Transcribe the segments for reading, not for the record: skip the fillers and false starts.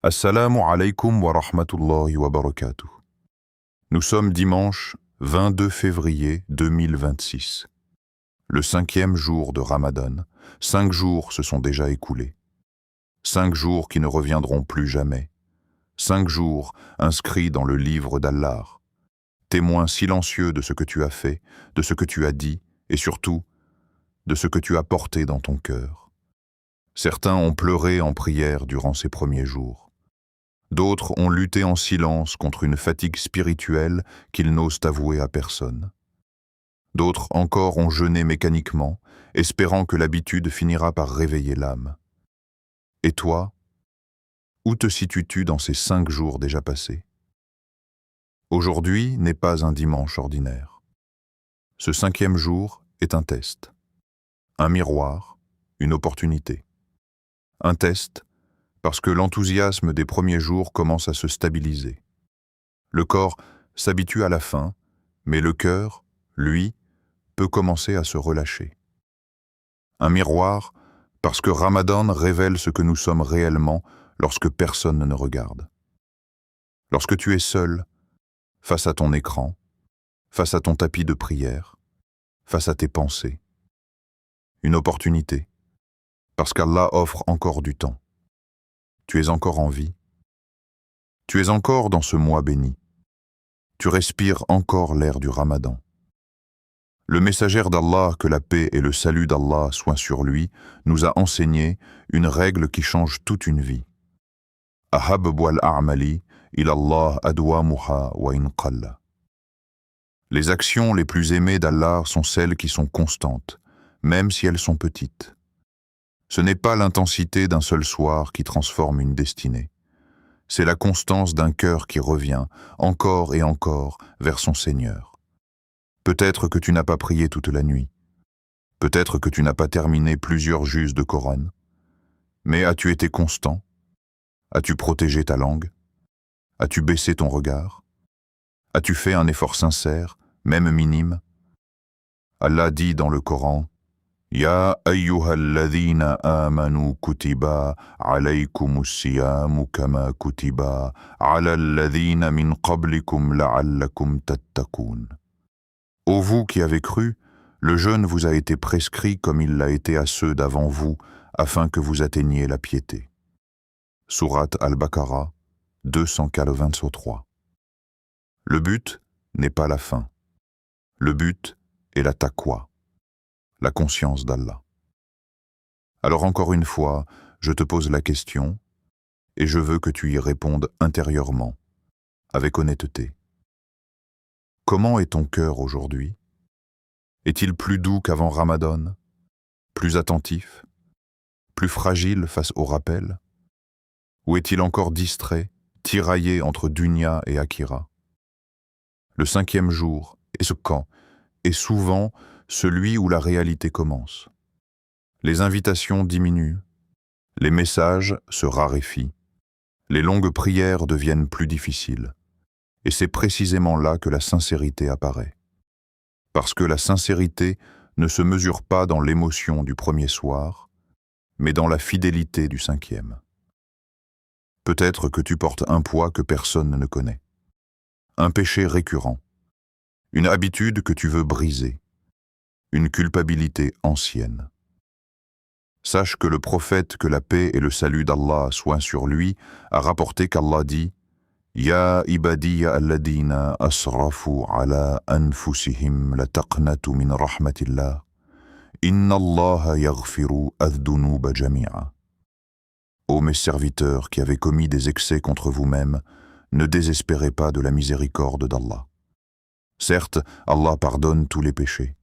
Assalamu alaikum wa rahmatullahi wa barakatuh. Nous sommes dimanche 22 février 2026, le 5e jour de Ramadan. 5 jours se sont déjà écoulés. 5 jours qui ne reviendront plus jamais. 5 jours inscrits dans le livre d'Allah, témoin silencieux de ce que tu as fait, de ce que tu as dit et surtout de ce que tu as porté dans ton cœur. Certains ont pleuré en prière durant ces premiers jours. D'autres ont lutté en silence contre une fatigue spirituelle qu'ils n'osent avouer à personne. D'autres encore ont jeûné mécaniquement, espérant que l'habitude finira par réveiller l'âme. Et toi, où te situes-tu dans ces 5 jours déjà passés? Aujourd'hui n'est pas un dimanche ordinaire. Ce 5e jour est un test, un miroir, une opportunité. Un test parce que l'enthousiasme des premiers jours commence à se stabiliser. Le corps s'habitue à la faim, mais le cœur, lui, peut commencer à se relâcher. Un miroir parce que Ramadan révèle ce que nous sommes réellement lorsque personne ne regarde. Lorsque tu es seul, face à ton écran, face à ton tapis de prière, face à tes pensées. Une opportunité, parce qu'Allah offre encore du temps. Tu es encore en vie. Tu es encore dans ce mois béni. Tu respires encore l'air du Ramadan. Le messager d'Allah, que la paix et le salut d'Allah soient sur lui, nous a enseigné une règle qui change toute une vie. Ahabbu al-a'mali ilallah adwamuha wa in qalla. Les actions les plus aimées d'Allah sont celles qui sont constantes, même si elles sont petites. Ce n'est pas l'intensité d'un seul soir qui transforme une destinée. C'est la constance d'un cœur qui revient, encore et encore, vers son Seigneur. Peut-être que tu n'as pas prié toute la nuit. Peut-être que tu n'as pas terminé plusieurs jus de Coran. Mais as-tu été constant? As-tu protégé ta langue? As-tu baissé ton regard? As-tu fait un effort sincère, même minime? Allah dit dans le Coran: Ya ayyuhalladhina amanu kutiba alaykumus-siyamu kama kutiba ala alladhina min qablikum la'allakum tattaqun. Ô vous qui avez cru, le jeûne vous a été prescrit comme il l'a été à ceux d'avant vous, afin que vous atteigniez la piété. Sourate Al-Baqarah 243. Le but n'est pas la fin. Le but est la taqwa, la conscience d'Allah. Alors encore une fois, je te pose la question, et je veux que tu y répondes intérieurement, avec honnêteté. Comment est ton cœur aujourd'hui? Est-il plus doux qu'avant Ramadan? Plus attentif? Plus fragile face au rappel? Ou est-il encore distrait, tiraillé entre dunya et akira? Le 5e jour, et ce camp, est souvent celui où la réalité commence. Les invitations diminuent, les messages se raréfient, les longues prières deviennent plus difficiles. Et c'est précisément là que la sincérité apparaît. Parce que la sincérité ne se mesure pas dans l'émotion du premier soir, mais dans la fidélité du 5e. Peut-être que tu portes un poids que personne ne connaît, un péché récurrent, une habitude que tu veux briser, une culpabilité ancienne. Sache que le prophète, que la paix et le salut d'Allah soient sur lui, a rapporté qu'Allah dit: Ya ibadiya alladina asrafu ala anfusihim la taqnatu min rahmatillah. Inna Allaha yaghfiru adh-dhunuba jami'a. Ô mes serviteurs qui avez commis des excès contre vous-mêmes, ne désespérez pas de la miséricorde d'Allah. Certes, Allah pardonne tous les péchés.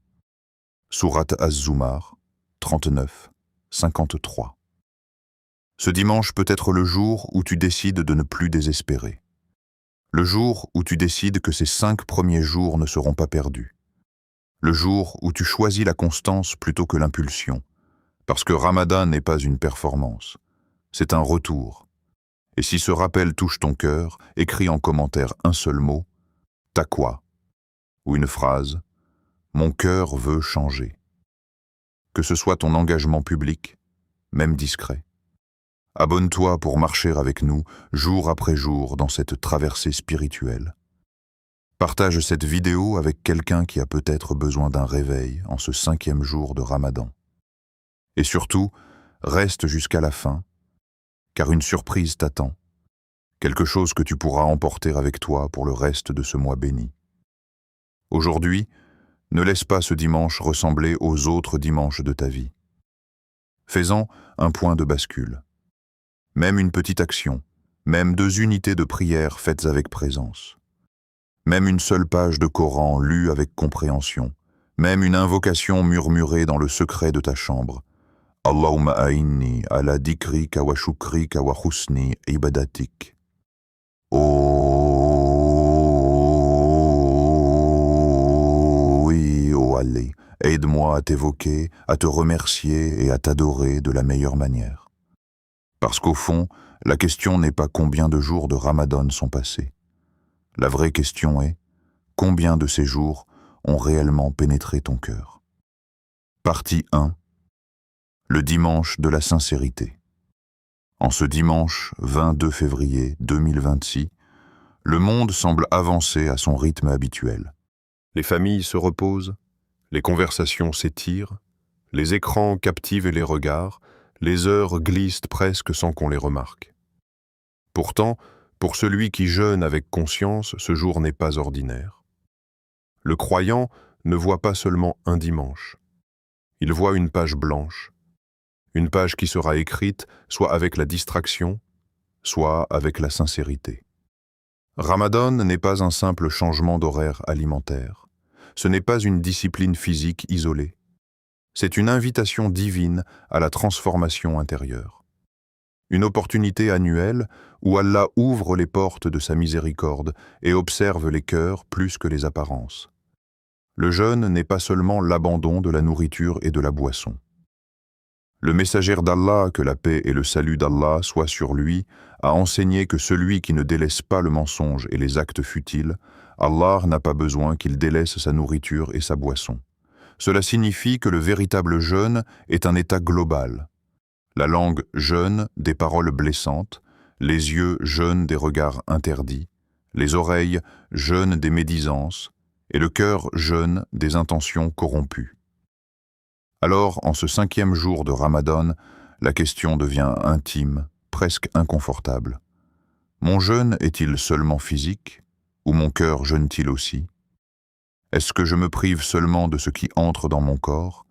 Sourate Az-Zumar 39, 53. Ce dimanche peut être le jour où tu décides de ne plus désespérer. Le jour où tu décides que ces 5 premiers jours ne seront pas perdus. Le jour où tu choisis la constance plutôt que l'impulsion. Parce que Ramadan n'est pas une performance, c'est un retour. Et si ce rappel touche ton cœur, écris en commentaire un seul mot, taqwa, ou une phrase, mon cœur veut changer. Que ce soit ton engagement public, même discret. Abonne-toi pour marcher avec nous jour après jour dans cette traversée spirituelle. Partage cette vidéo avec quelqu'un qui a peut-être besoin d'un réveil en ce 5e jour de Ramadan. Et surtout, reste jusqu'à la fin, car une surprise t'attend, quelque chose que tu pourras emporter avec toi pour le reste de ce mois béni. Aujourd'hui, ne laisse pas ce dimanche ressembler aux autres dimanches de ta vie. Fais-en un point de bascule. Même une petite action, même 2 unités de prière faites avec présence, même une seule page de Coran lue avec compréhension, même une invocation murmurée dans le secret de ta chambre. Allahumma a'inni ala dikrika wa shukrika wa husni ibadatik. Oh oui, oh Allah, aide-moi à t'évoquer, à te remercier et à t'adorer de la meilleure manière. Parce qu'au fond, la question n'est pas combien de jours de Ramadan sont passés. La vraie question est, combien de ces jours ont réellement pénétré ton cœur? Partie 1. Le dimanche de la sincérité. En ce dimanche 22 février 2026, le monde semble avancer à son rythme habituel. Les familles se reposent, les conversations s'étirent, les écrans captivent les regards, les heures glissent presque sans qu'on les remarque. Pourtant, pour celui qui jeûne avec conscience, ce jour n'est pas ordinaire. Le croyant ne voit pas seulement un dimanche. Il voit une page blanche, une page qui sera écrite soit avec la distraction, soit avec la sincérité. Ramadan n'est pas un simple changement d'horaire alimentaire. Ce n'est pas une discipline physique isolée. C'est une invitation divine à la transformation intérieure. Une opportunité annuelle où Allah ouvre les portes de sa miséricorde et observe les cœurs plus que les apparences. Le jeûne n'est pas seulement l'abandon de la nourriture et de la boisson. Le messager d'Allah, que la paix et le salut d'Allah soient sur lui, a enseigné que celui qui ne délaisse pas le mensonge et les actes futiles, Allah n'a pas besoin qu'il délaisse sa nourriture et sa boisson. Cela signifie que le véritable jeûne est un état global. La langue jeûne des paroles blessantes, les yeux jeûnent des regards interdits, les oreilles jeûnent des médisances, et le cœur jeûne des intentions corrompues. Alors, en ce 5e jour de Ramadan, la question devient intime, presque inconfortable. Mon jeûne est-il seulement physique, ou mon cœur jeûne-t-il aussi? Est-ce que je me prive seulement de ce qui entre dans mon corps,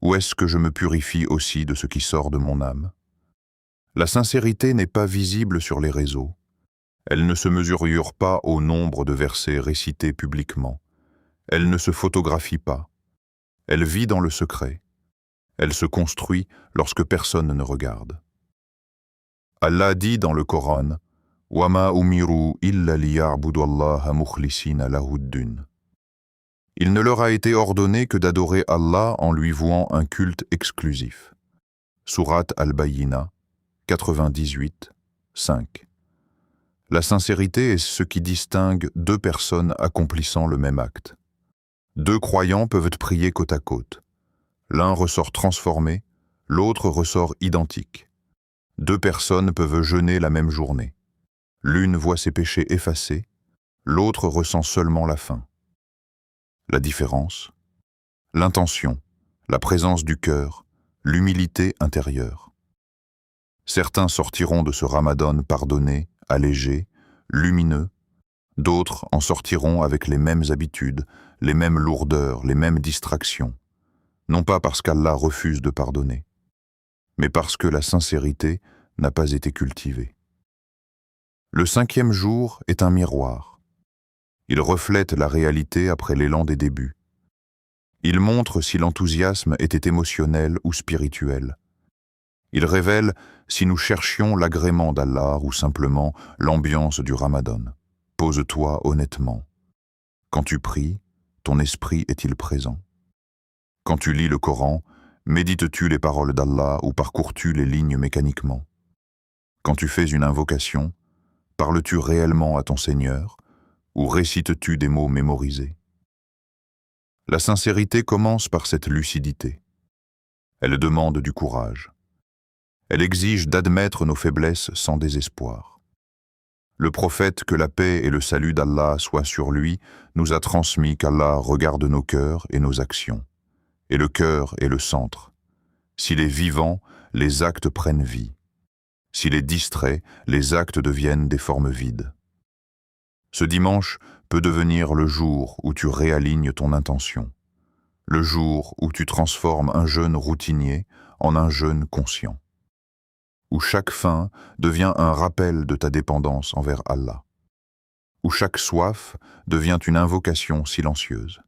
ou est-ce que je me purifie aussi de ce qui sort de mon âme? La sincérité n'est pas visible sur les réseaux. Elle ne se mesure pas au nombre de versets récités publiquement. Elle ne se photographie pas. Elle vit dans le secret. Elle se construit lorsque personne ne regarde. Allah dit dans le Coran, « Wama umiru illa liya'budu Allaha mukhlisina lahuddin » Il ne leur a été ordonné que d'adorer Allah en lui vouant un culte exclusif. Sourate Al-Bayyina, 98, 5. La sincérité est ce qui distingue 2 personnes accomplissant le même acte. 2 croyants peuvent prier côte à côte. L'un ressort transformé, l'autre ressort identique. 2 personnes peuvent jeûner la même journée. L'une voit ses péchés effacés, l'autre ressent seulement la faim. La différence, l'intention, la présence du cœur, l'humilité intérieure. Certains sortiront de ce Ramadan pardonnés, allégés, lumineux, d'autres en sortiront avec les mêmes habitudes, les mêmes lourdeurs, les mêmes distractions, non pas parce qu'Allah refuse de pardonner, mais parce que la sincérité n'a pas été cultivée. Le 5e jour est un miroir. Il reflète la réalité après l'élan des débuts. Il montre si l'enthousiasme était émotionnel ou spirituel. Il révèle si nous cherchions l'agrément d'Allah ou simplement l'ambiance du Ramadan. Pose-toi honnêtement. Quand tu pries, ton esprit est-il présent? Quand tu lis le Coran, médites-tu les paroles d'Allah ou parcours-tu les lignes mécaniquement? Quand tu fais une invocation, parles-tu réellement à ton Seigneur ou récites-tu des mots mémorisés? La sincérité commence par cette lucidité. Elle demande du courage. Elle exige d'admettre nos faiblesses sans désespoir. Le prophète, que la paix et le salut d'Allah soient sur lui, nous a transmis qu'Allah regarde nos cœurs et nos actions. Et le cœur est le centre. S'il est vivant, les actes prennent vie. S'il est distrait, les actes deviennent des formes vides. Ce dimanche peut devenir le jour où tu réalignes ton intention. Le jour où tu transformes un jeûne routinier en un jeûne conscient. Où chaque faim devient un rappel de ta dépendance envers Allah. Où chaque soif devient une invocation silencieuse.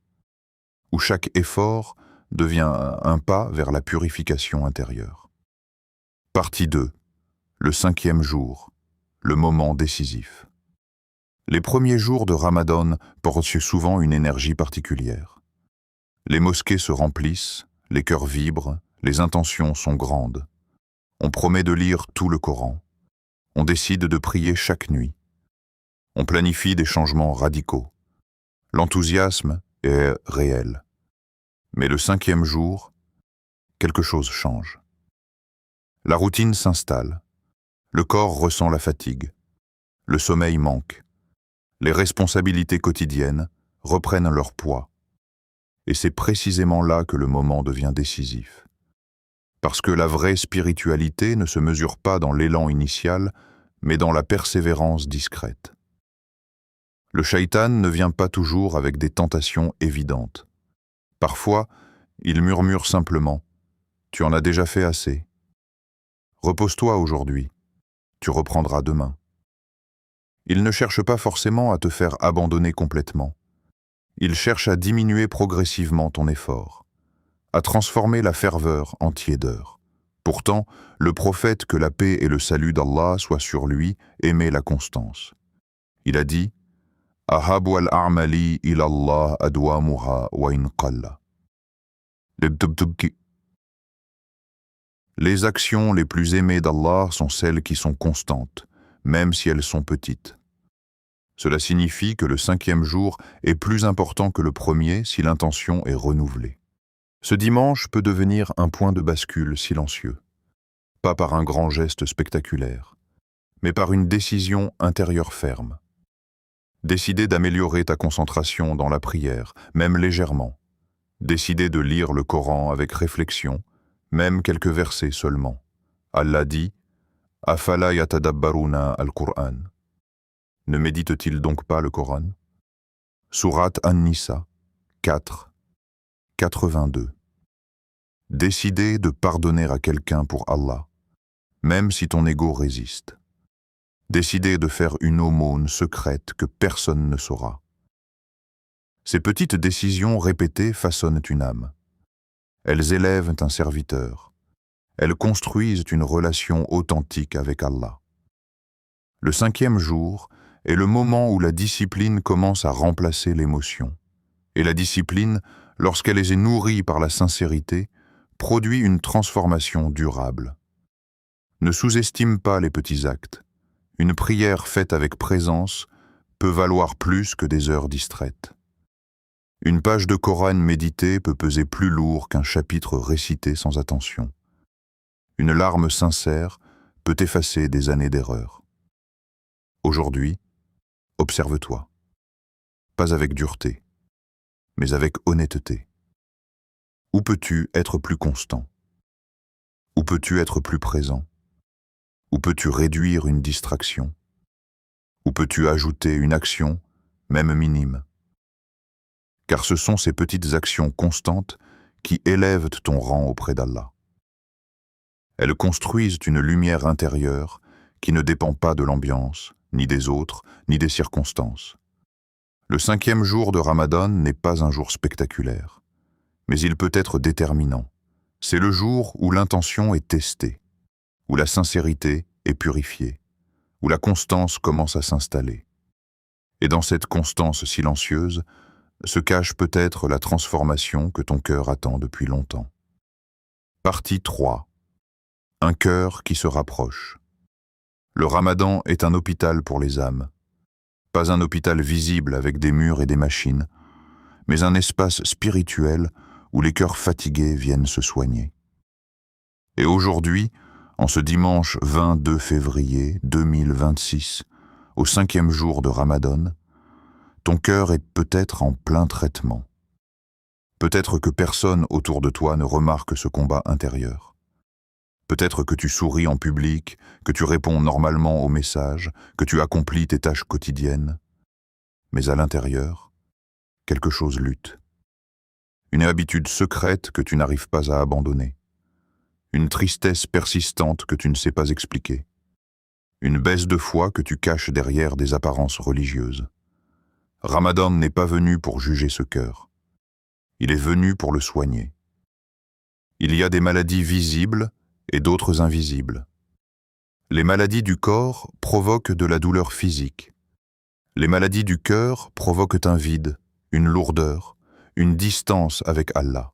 Où chaque effort devient un pas vers la purification intérieure. Partie 2. Le 5e jour, le moment décisif. Les premiers jours de Ramadan portent souvent une énergie particulière. Les mosquées se remplissent, les cœurs vibrent, les intentions sont grandes. On promet de lire tout le Coran. On décide de prier chaque nuit. On planifie des changements radicaux. L'enthousiasme est réel. Mais le 5e jour, quelque chose change. La routine s'installe. Le corps ressent la fatigue. Le sommeil manque. Les responsabilités quotidiennes reprennent leur poids. Et c'est précisément là que le moment devient décisif. Parce que la vraie spiritualité ne se mesure pas dans l'élan initial, mais dans la persévérance discrète. Le shaitan ne vient pas toujours avec des tentations évidentes. Parfois, il murmure simplement « Tu en as déjà fait assez. Repose-toi aujourd'hui. Tu reprendras demain. » Il ne cherche pas forcément à te faire abandonner complètement. Il cherche à diminuer progressivement ton effort, à transformer la ferveur en tiédeur. Pourtant, le prophète, que la paix et le salut d'Allah soient sur lui, aimait la constance. Il a dit « Ahabu al-a'mali ilallah adwamuha wa in qalla » Les actions les plus aimées d'Allah sont celles qui sont constantes, même si elles sont petites. Cela signifie que le 5e jour est plus important que le premier si l'intention est renouvelée. Ce dimanche peut devenir un point de bascule silencieux, pas par un grand geste spectaculaire, mais par une décision intérieure ferme. Décider d'améliorer ta concentration dans la prière, même légèrement. Décider de lire le Coran avec réflexion, même quelques versets seulement. Allah dit « Afala yatadabbaruna al-Qur'an » Ne médite-t-il donc pas le Coran? Sourate An-Nisa 4, 82. Décider de pardonner à quelqu'un pour Allah, même si ton ego résiste. Décider de faire une aumône secrète que personne ne saura. Ces petites décisions répétées façonnent une âme. Elles élèvent un serviteur. Elles construisent une relation authentique avec Allah. Le 5e jour est le moment où la discipline commence à remplacer l'émotion. Et la discipline, lorsqu'elle est nourrie par la sincérité, produit une transformation durable. Ne sous-estime pas les petits actes. Une prière faite avec présence peut valoir plus que des heures distraites. Une page de Coran méditée peut peser plus lourd qu'un chapitre récité sans attention. Une larme sincère peut effacer des années d'erreur. Aujourd'hui, observe-toi. Pas avec dureté, mais avec honnêteté. Où peux-tu être plus constant? Où peux-tu être plus présent? Où peux-tu réduire une distraction? Où peux-tu ajouter une action, même minime? Car ce sont ces petites actions constantes qui élèvent ton rang auprès d'Allah. Elles construisent une lumière intérieure qui ne dépend pas de l'ambiance, ni des autres, ni des circonstances. Le 5e jour de Ramadan n'est pas un jour spectaculaire, mais il peut être déterminant. C'est le jour où l'intention est testée, où la sincérité est purifiée, où la constance commence à s'installer. Et dans cette constance silencieuse se cache peut-être la transformation que ton cœur attend depuis longtemps. Partie 3. Un cœur qui se rapproche. Le Ramadan est un hôpital pour les âmes. Pas un hôpital visible avec des murs et des machines, mais un espace spirituel où les cœurs fatigués viennent se soigner. Et aujourd'hui, en ce dimanche 22 février 2026, au 5e jour de Ramadan, ton cœur est peut-être en plein traitement. Peut-être que personne autour de toi ne remarque ce combat intérieur. Peut-être que tu souris en public, que tu réponds normalement aux messages, que tu accomplis tes tâches quotidiennes. Mais à l'intérieur, quelque chose lutte. Une habitude secrète que tu n'arrives pas à abandonner. Une tristesse persistante que tu ne sais pas expliquer. Une baisse de foi que tu caches derrière des apparences religieuses. Ramadan n'est pas venu pour juger ce cœur. Il est venu pour le soigner. Il y a des maladies visibles et d'autres invisibles. Les maladies du corps provoquent de la douleur physique. Les maladies du cœur provoquent un vide, une lourdeur, une distance avec Allah.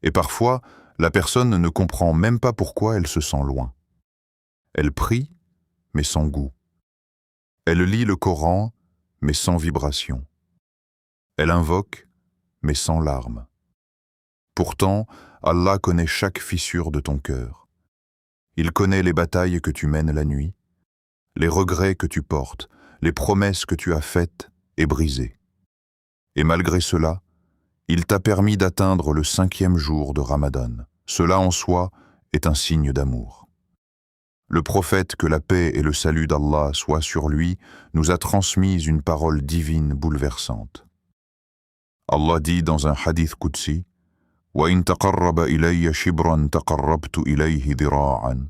Et parfois, la personne ne comprend même pas pourquoi elle se sent loin. Elle prie, mais sans goût. Elle lit le Coran, mais sans vibration. Elle invoque, mais sans larmes. Pourtant, Allah connaît chaque fissure de ton cœur. Il connaît les batailles que tu mènes la nuit, les regrets que tu portes, les promesses que tu as faites et brisées. Et malgré cela, il t'a permis d'atteindre le 5e jour de Ramadan. Cela en soi est un signe d'amour. Le prophète, que la paix et le salut d'Allah soient sur lui, nous a transmis une parole divine bouleversante. Allah dit dans un hadith qudsi, وَإِن تَقَرَّبَ إِلَيَّ شِبْرًا تَقَرَّبْتُ إِلَيْهِ ذِرَاعًا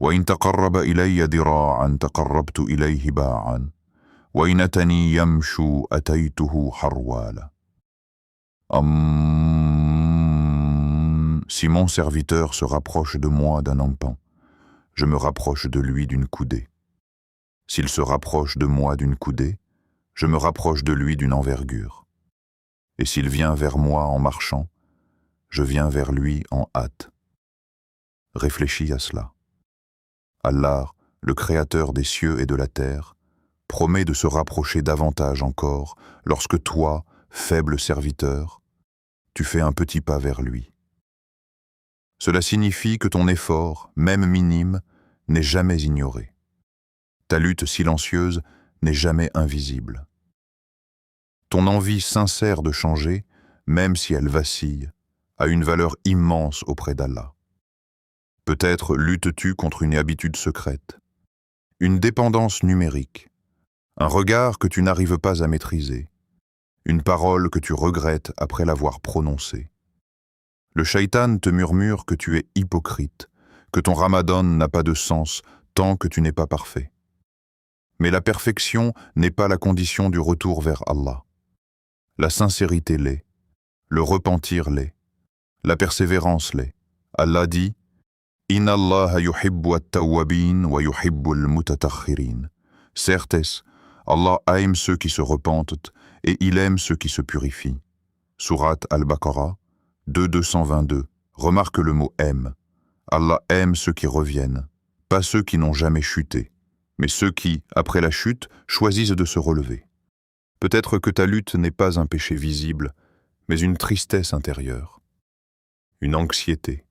وَإِن تَقَرَّبَ إِلَيَّ ذِرَاعًا تَقَرَّبْتُ إِلَيْهِ بَاعًا وَإِنْ أَتَنِي يَمْشُ أَتَيْتُهُ حَرْوَالًا. Si mon serviteur se rapproche de moi d'un empan, je me rapproche de lui d'une coudée. S'il se rapproche de moi d'une coudée, je me rapproche de lui d'une envergure. Et s'il vient vers moi en marchant, je viens vers lui en hâte. Réfléchis à cela. Allah, le Créateur des cieux et de la terre, promet de se rapprocher davantage encore lorsque toi, faible serviteur, tu fais un petit pas vers lui. Cela signifie que ton effort, même minime, n'est jamais ignoré. Ta lutte silencieuse n'est jamais invisible. Ton envie sincère de changer, même si elle vacille, a une valeur immense auprès d'Allah. Peut-être luttes-tu contre une habitude secrète, une dépendance numérique, un regard que tu n'arrives pas à maîtriser, une parole que tu regrettes après l'avoir prononcée. Le shaitan te murmure que tu es hypocrite, que ton ramadan n'a pas de sens tant que tu n'es pas parfait. Mais la perfection n'est pas la condition du retour vers Allah. La sincérité l'est, le repentir l'est, la persévérance l'est. Allah dit « Inna Allah yuhibbu at-tawwabin wa yuhibbu al-mutatakhirin » Certes, Allah aime ceux qui se repentent et il aime ceux qui se purifient. Sourate Al-Baqarah 2:222. Remarque le mot « aime ». Allah aime ceux qui reviennent, pas ceux qui n'ont jamais chuté, mais ceux qui, après la chute, choisissent de se relever. Peut-être que ta lutte n'est pas un péché visible, mais une tristesse intérieure, une anxiété,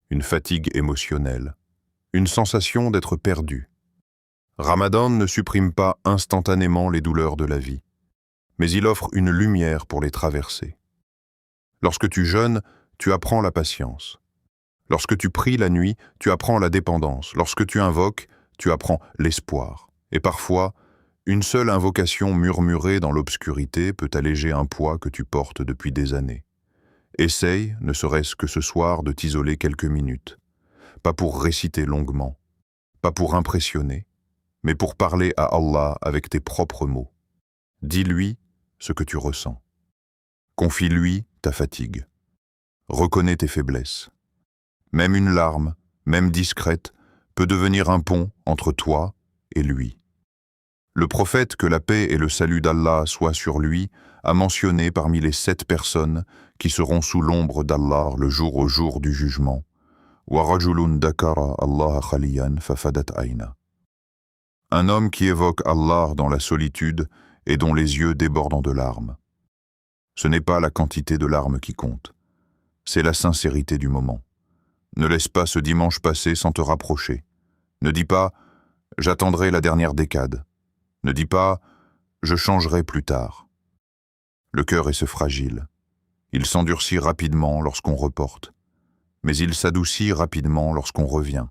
une fatigue émotionnelle, une sensation d'être perdu. Ramadan ne supprime pas instantanément les douleurs de la vie, mais il offre une lumière pour les traverser. Lorsque tu jeûnes, tu apprends la patience. Lorsque tu pries la nuit, tu apprends la dépendance. Lorsque tu invoques, tu apprends l'espoir. Et parfois, une seule invocation murmurée dans l'obscurité peut alléger un poids que tu portes depuis des années. Essaye, ne serait-ce que ce soir, de t'isoler quelques minutes. Pas pour réciter longuement, pas pour impressionner, mais pour parler à Allah avec tes propres mots. Dis-lui ce que tu ressens. Confie-lui ta fatigue. Reconnais tes faiblesses. Même une larme, même discrète, peut devenir un pont entre toi et lui. Le prophète, que la paix et le salut d'Allah soient sur lui, a mentionné parmi les 7 personnes qui seront sous l'ombre d'Allah le jour au jour du jugement. وَرَجُلٌ دَكَرَ اللَّهَ خَلِيًّا فَفَدَتْ عَيْنَهُ. Un homme qui évoque Allah dans la solitude et dont les yeux débordent de larmes. Ce n'est pas la quantité de larmes qui compte, c'est la sincérité du moment. Ne laisse pas ce dimanche passer sans te rapprocher. Ne dis pas « j'attendrai la dernière décade ». Ne dis pas « je changerai plus tard ». Le cœur est ce fragile. Il s'endurcit rapidement lorsqu'on reporte, mais il s'adoucit rapidement lorsqu'on revient.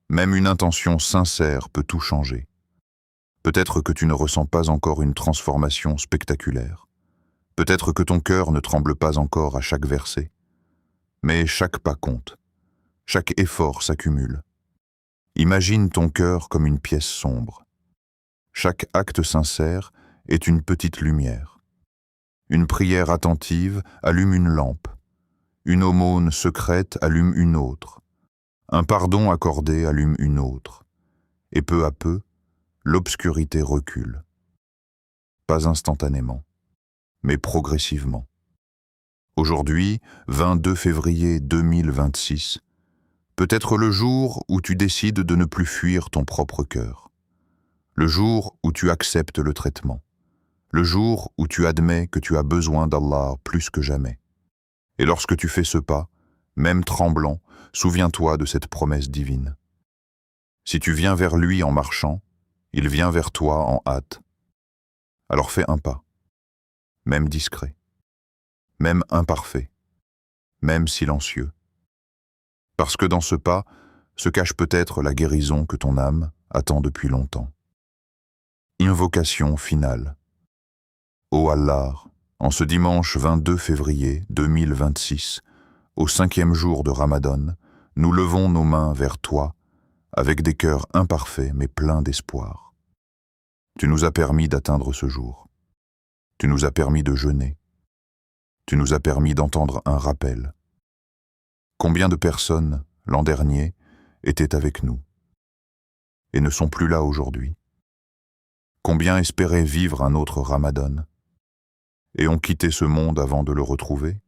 Même une intention sincère peut tout changer. Peut-être que tu ne ressens pas encore une transformation spectaculaire. Peut-être que ton cœur ne tremble pas encore à chaque verset. Mais chaque pas compte. Chaque effort s'accumule. Imagine ton cœur comme une pièce sombre. Chaque acte sincère est une petite lumière. Une prière attentive allume une lampe. Une aumône secrète allume une autre. Un pardon accordé allume une autre. Et peu à peu, l'obscurité recule. Pas instantanément, mais progressivement. Aujourd'hui, 22 février 2026, peut être le jour où tu décides de ne plus fuir ton propre cœur. Le jour où tu acceptes le traitement. Le jour où tu admets que tu as besoin d'Allah plus que jamais. Et lorsque tu fais ce pas, même tremblant, souviens-toi de cette promesse divine. Si tu viens vers lui en marchant, il vient vers toi en hâte. Alors fais un pas, même discret, même imparfait, même silencieux. Parce que dans ce pas se cache peut-être la guérison que ton âme attend depuis longtemps. Invocation finale. Ô Allah, en ce dimanche 22 février 2026, au 5e jour de Ramadan, nous levons nos mains vers toi, avec des cœurs imparfaits mais pleins d'espoir. Tu nous as permis d'atteindre ce jour. Tu nous as permis de jeûner. Tu nous as permis d'entendre un rappel. Combien de personnes, l'an dernier, étaient avec nous et ne sont plus là aujourd'hui? Combien espéraient vivre un autre Ramadan et ont quitté ce monde avant de le retrouver?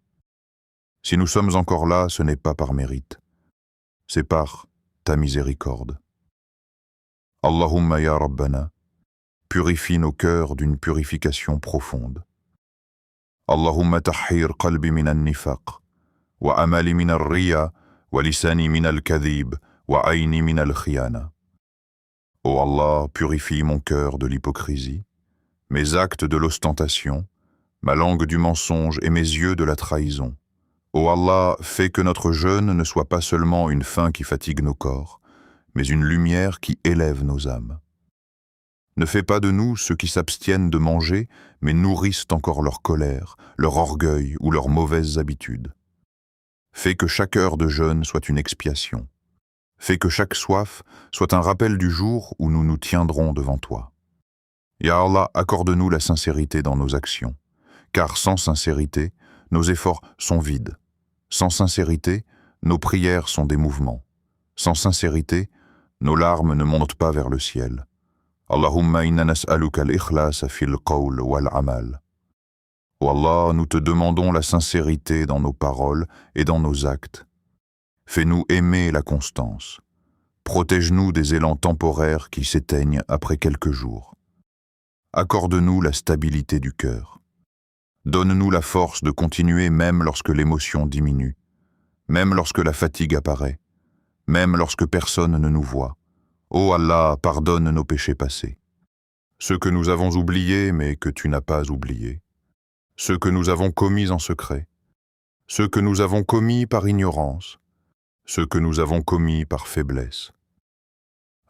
Si nous sommes encore là, ce n'est pas par mérite, c'est par ta miséricorde. Allahumma ya Rabbana, purifie nos cœurs d'une purification profonde. Allahumma tahhir qalbi min al-nifaq, wa amali min al-riya, wa lisani min al-kadhib, wa ayni min al-khiyana. Ô Allah, purifie mon cœur de l'hypocrisie, mes actes de l'ostentation, ma langue du mensonge et mes yeux de la trahison. Ô Allah, fais que notre jeûne ne soit pas seulement une faim qui fatigue nos corps, mais une lumière qui élève nos âmes. Ne fais pas de nous ceux qui s'abstiennent de manger, mais nourrissent encore leur colère, leur orgueil ou leurs mauvaises habitudes. Fais que chaque heure de jeûne soit une expiation. Fais que chaque soif soit un rappel du jour où nous nous tiendrons devant toi. Ya Allah, accorde-nous la sincérité dans nos actions, car sans sincérité, nos efforts sont vides. Sans sincérité, nos prières sont des mouvements. Sans sincérité, nos larmes ne montent pas vers le ciel. Allahumma inna nas'aluka al-ikhlas fil qawl wal amal. Ô Allah, nous te demandons la sincérité dans nos paroles et dans nos actes. Fais-nous aimer la constance. Protège-nous des élans temporaires qui s'éteignent après quelques jours. Accorde-nous la stabilité du cœur. Donne-nous la force de continuer même lorsque l'émotion diminue, même lorsque la fatigue apparaît, même lorsque personne ne nous voit. Ô Allah, pardonne nos péchés passés, ceux que nous avons oubliés mais que tu n'as pas oubliés, ceux que nous avons commis en secret, ceux que nous avons commis par ignorance, ceux que nous avons commis par faiblesse.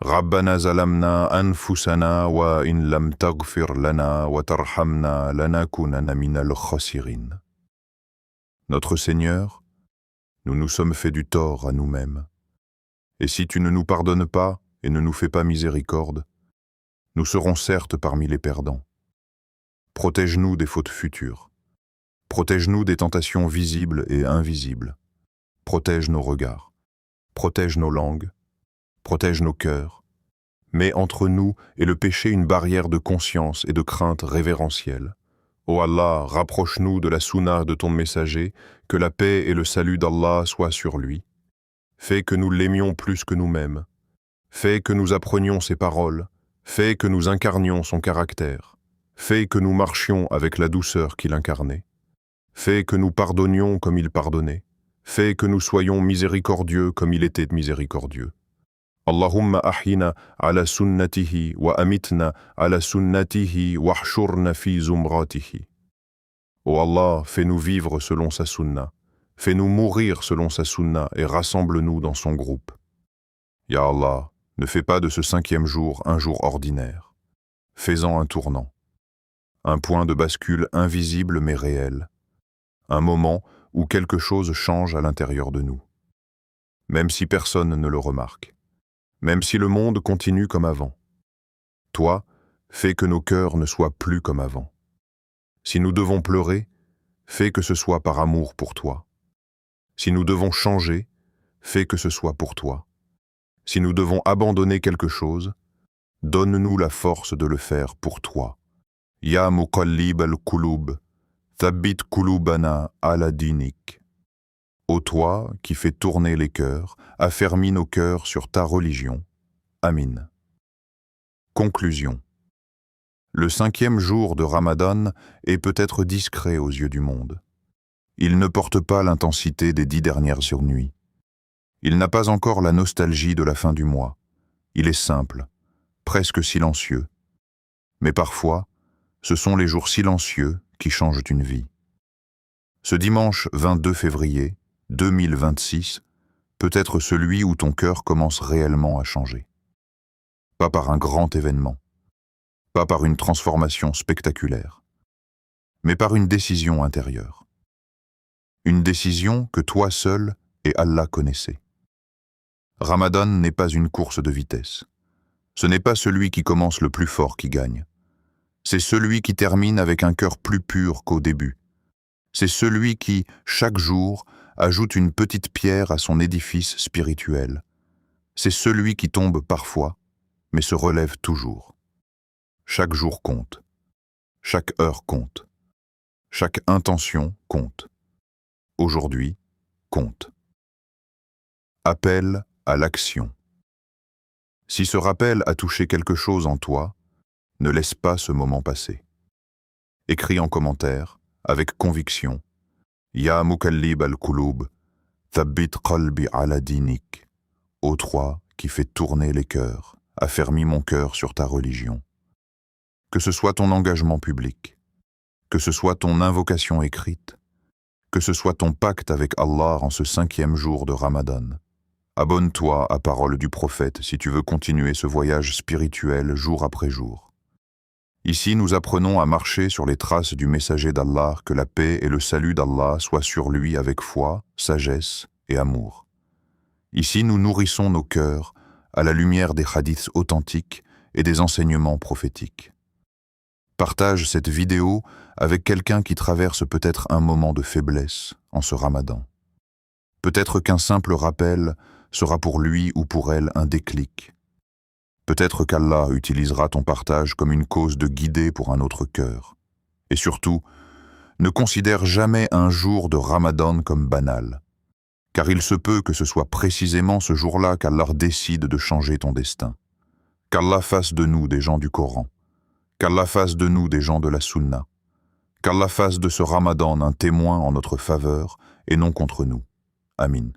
Rabbana zalamna anfusana wa in lam taghfir lana wa tarhamna lanakunanna minal khasirin. Notre Seigneur, nous nous sommes fait du tort à nous-mêmes. Et si tu ne nous pardonnes pas et ne nous fais pas miséricorde, nous serons certes parmi les perdants. Protège-nous des fautes futures. Protège-nous des tentations visibles et invisibles. Protège nos regards. Protège nos langues. Protège nos cœurs. Mets entre nous et le péché une barrière de conscience et de crainte révérentielle. Ô Allah, rapproche-nous de la sunna de ton messager, que la paix et le salut d'Allah soient sur lui. Fais que nous l'aimions plus que nous-mêmes. Fais que nous apprenions ses paroles. Fais que nous incarnions son caractère. Fais que nous marchions avec la douceur qu'il incarnait. Fais que nous pardonnions comme il pardonnait. fais que nous soyons miséricordieux comme il était miséricordieux. Allahumma ahina ala sunnatihi wa amitna ala sunnatihi wahshurna fi zumratihi. Ô Allah, fais-nous vivre selon sa sunna, fais-nous mourir selon sa sunna et rassemble-nous dans son groupe. Ya Allah, ne fais pas de ce 5e jour un jour ordinaire. Fais-en un tournant, un point de bascule invisible mais réel, un moment où quelque chose change à l'intérieur de nous. Même si personne ne le remarque, même si le monde continue comme avant. Toi, fais que nos cœurs ne soient plus comme avant. Si nous devons pleurer, fais que ce soit par amour pour toi. Si nous devons changer, fais que ce soit pour toi. Si nous devons abandonner quelque chose, donne-nous la force de le faire pour toi. Ya muqallib al-qulub, thabbit qulubana ala dinik. Ô toi qui fais tourner les cœurs, affermis nos cœurs sur ta religion. Amin. Conclusion. Le 5e jour de Ramadan est peut-être discret aux yeux du monde. Il ne porte pas l'intensité des 10 dernières nuits. Il n'a pas encore la nostalgie de la fin du mois. Il est simple, presque silencieux. Mais parfois, ce sont les jours silencieux qui changent une vie. Ce dimanche 22 février 2026 peut être celui où ton cœur commence réellement à changer. Pas par un grand événement, pas par une transformation spectaculaire, mais par une décision intérieure. Une décision que toi seul et Allah connaissez. Ramadan n'est pas une course de vitesse. Ce n'est pas celui qui commence le plus fort qui gagne. C'est celui qui termine avec un cœur plus pur qu'au début. C'est celui qui, chaque jour, ajoute une petite pierre à son édifice spirituel. C'est celui qui tombe parfois, mais se relève toujours. Chaque jour compte. Chaque heure compte. Chaque intention compte. Aujourd'hui, compte. Appel à l'action. Si ce rappel a touché quelque chose en toi, ne laisse pas ce moment passer. Écris en commentaire, avec conviction, Ya muqallib al-qulub, thabbit qalbi ala dinik. Ô toi qui fais tourner les cœurs, affermis mon cœur sur ta religion. Que ce soit ton engagement public, que ce soit ton invocation écrite, que ce soit ton pacte avec Allah en ce 5e jour de Ramadan. Abonne-toi à Parole du Prophète si tu veux continuer ce voyage spirituel jour après jour. Ici, nous apprenons à marcher sur les traces du messager d'Allah, que la paix et le salut d'Allah soient sur lui avec foi, sagesse et amour. Ici, nous nourrissons nos cœurs à la lumière des hadiths authentiques et des enseignements prophétiques. Partage cette vidéo avec quelqu'un qui traverse peut-être un moment de faiblesse en ce Ramadan. Peut-être qu'un simple rappel sera pour lui ou pour elle un déclic. Peut-être qu'Allah utilisera ton partage comme une cause de guider pour un autre cœur. Et surtout, ne considère jamais un jour de Ramadan comme banal, car il se peut que ce soit précisément ce jour-là qu'Allah décide de changer ton destin. Qu'Allah fasse de nous des gens du Coran, qu'Allah fasse de nous des gens de la Sunna, qu'Allah fasse de ce Ramadan un témoin en notre faveur et non contre nous. Amin.